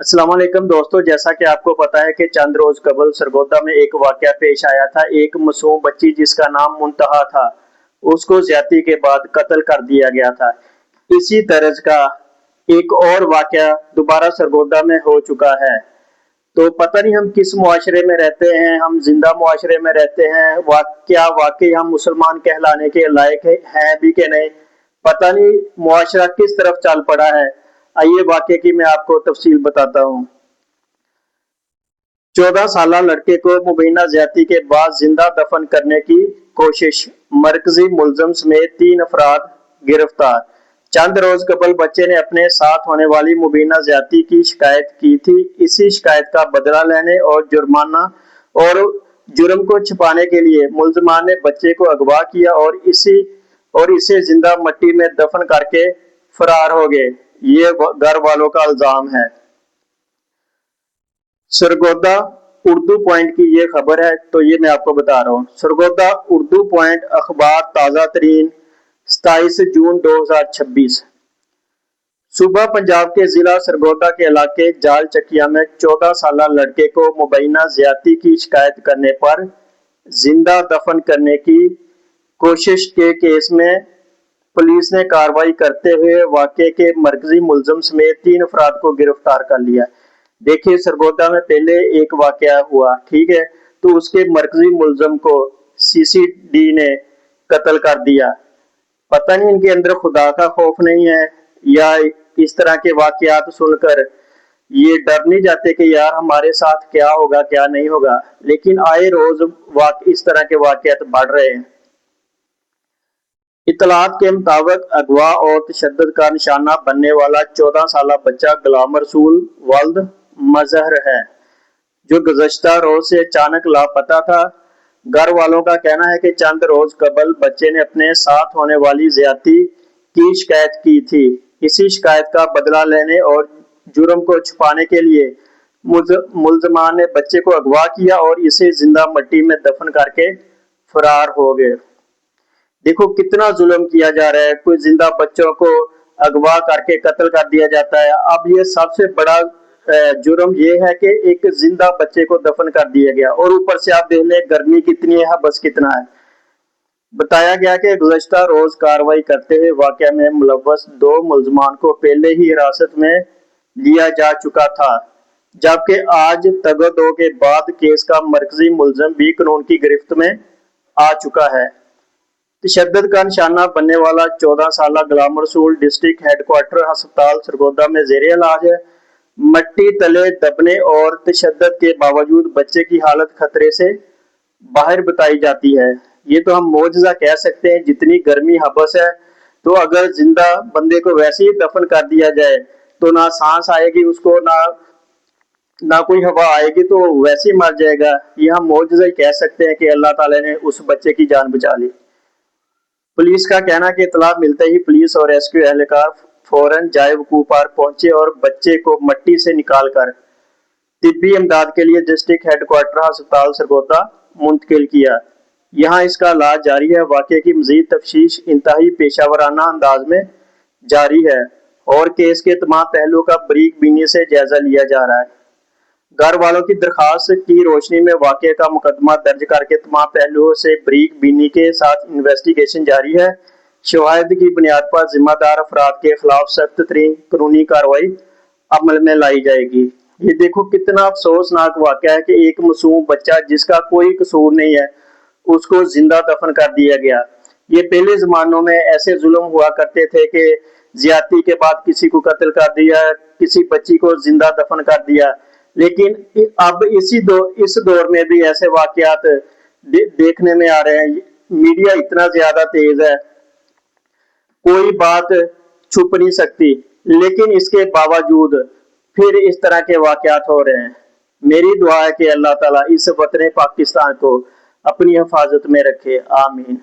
अस्सलाम वालेकुम दोस्तों, जैसा कि आपको पता है कि चंद रोज कबल सरगोदा में एक वाकया पेश आया था। एक मासूम बच्ची जिसका नाम मुंतहा था, उसको ज्यादती के बाद कत्ल कर दिया गया था। इसी तरह का एक और वाकया दोबारा सरगोदा में हो चुका है। तो पता नहीं हम किस मुआशरे में रहते हैं, हम जिंदा मुआशरे में रहते हैं, क्या वाकई हम मुसलमान कहलाने के लायक हैं भी कि नहीं, पता नहीं मुआशरा किस तरफ चल पड़ा है। आइए वाकये की मैं आपको तफसील बताता हूँ। 14 साल लड़के को मुबीना ज्यादती के बाद जिंदा दफन करने की कोशिश, मरकजी मुलजम समेत 3 अफराद गिरफ्तार। चंद रोज कबल बच्चे ने अपने साथ होने वाली मुबीना ज्यादती की शिकायत की थी। इसी शिकायत का बदला लेने और जुर्माना और जुर्म को छिपाने के लिए मुलजमान ने बच्चे को अगवा किया और इसे जिंदा मट्टी में दफन करके फरार हो गए। ये घर वालों का इल्जाम है। सरगोदा उर्दू पॉइंट की ये खबर है, तो ये मैं आपको बता रहा हूँ। सरगोदा उर्दू पॉइंट अखबार ताज़ा तरीन 27 जून 2026। सुबह पंजाब के जिला सरगोदा के इलाके जाल चकिया में 14 साल लड़के को मुबैना ज्यादती की शिकायत करने पर जिंदा दफन करने की कोशिश के केस में पुलिस ने कार्रवाई करते हुए वाकये के मरकजी मुलजम समेत 3 अफराद को गिरफ्तार कर लिया। देखिए, सरगोदा में पहले एक वाकया हुआ, ठीक है, तो उसके मरकजी मुलजम को सीसीडी ने कत्ल कर दिया। पता नहीं इनके अंदर खुदा का खौफ नहीं है या इस तरह के वाकयात सुनकर ये डर नहीं जाते कि यार हमारे साथ क्या होगा क्या नहीं होगा। लेकिन आए रोज इस तरह के वाकयात बढ़ रहे हैं। इतलात के मुताबिक अगवा और तशद्दुद का निशाना बनने वाला 14 साल बच्चा गुलाम रसूल वल्द मजहर है, जो गुज़श्ता रोज से अचानक लापता था। घर वालों का कहना है कि चंद रोज कबल बच्चे ने अपने साथ होने वाली ज्यादती की शिकायत की थी। इसी शिकायत का बदला लेने और जुर्म को छुपाने के लिए मुलजमान ने बच्चे को अगवा किया और इसे जिंदा मट्टी में दफन करके फरार हो गए। देखो कितना जुल्म किया जा रहा है, कोई जिंदा बच्चों को अगवा करके कत्ल कर दिया जाता है। अब ये सबसे बड़ा जुर्म ये है कि एक जिंदा बच्चे को दफन कर दिया गया और ऊपर से आप देख लें गर्मी कितनी है, बस कितना है। बताया गया कि गुज़श्ता रोज कार्रवाई करते हुए वाकया में मुलव्वस 2 मुलजमान को पहले ही हिरासत में लिया जा चुका था, जबकि आज तगदो के बाद केस का मरकजी मुलजम भी कानून की गिरफ्त में आ चुका है। तशद्दुद का निशाना बनने वाला 14 साल गुलाम रसूल डिस्ट्रिक्ट हेडक्वार्टर अस्पताल सरगोदा में ज़ेरे इलाज है। मट्टी तले दबने और तशद्दुद के बावजूद बच्चे की हालत खतरे से बाहर बताई जाती है। ये तो हम मौजज़ा कह सकते हैं, जितनी गर्मी हबस है, तो अगर जिंदा बंदे को वैसे ही दफन कर दिया जाए तो ना सांस आएगी उसको, ना कोई हवा आएगी, तो वैसे ही मर जाएगा। ये हम मौजज़ा ही कह सकते हैं कि अल्लाह ताला ने उस बच्चे की जान बचा ली। पुलिस का कहना कि इतला मिलते ही पुलिस और रेस्क्यू एहलकार फौरन जाए वकूफ पर पहुंचे और बच्चे को मट्टी से निकालकर तिब्बी इमदाद के लिए डिस्ट्रिक्ट हेडक्वार्टर अस्पताल सरगोदा मुंतकिल किया। यहाँ इसका इलाज जारी है। वाकये की मजीद तफ्तीश इंतहाई पेशावराना अंदाज में जारी है और केस के तमाम पहलुओं का बरीक बीनी से जायजा लिया जा रहा है। घर वालों की दरखास्त की रोशनी में वाकये का मुकदमा दर्ज करके तमाम पहलुओं से बरीक बीनी के साथ इन्वेस्टिगेशन जारी है। शवाहिद की बुनियाद पर जिम्मेदार अफराद के खिलाफ सख्त तरीन कानूनी कार्रवाई अमल में लाई जाएगी। ये देखो कितना अफसोसनाक वाकया है कि एक मासूम बच्चा जिसका कोई कसूर नहीं है, उसको जिंदा दफन कर दिया गया। ये पहले जमानों में ऐसे जुल्म हुआ करते थे कि ज्यादती के बाद किसी को कत्ल कर दिया, किसी बच्ची को जिंदा दफन कर दिया। लेकिन अब इस दौर में भी ऐसे वाकयात देखने में आ रहे हैं। मीडिया इतना ज्यादा तेज है, कोई बात छुप नहीं सकती, लेकिन इसके बावजूद फिर इस तरह के वाकयात हो रहे हैं। मेरी दुआ है कि अल्लाह ताला इस वतन पाकिस्तान को अपनी हिफाजत में रखे। आमीन।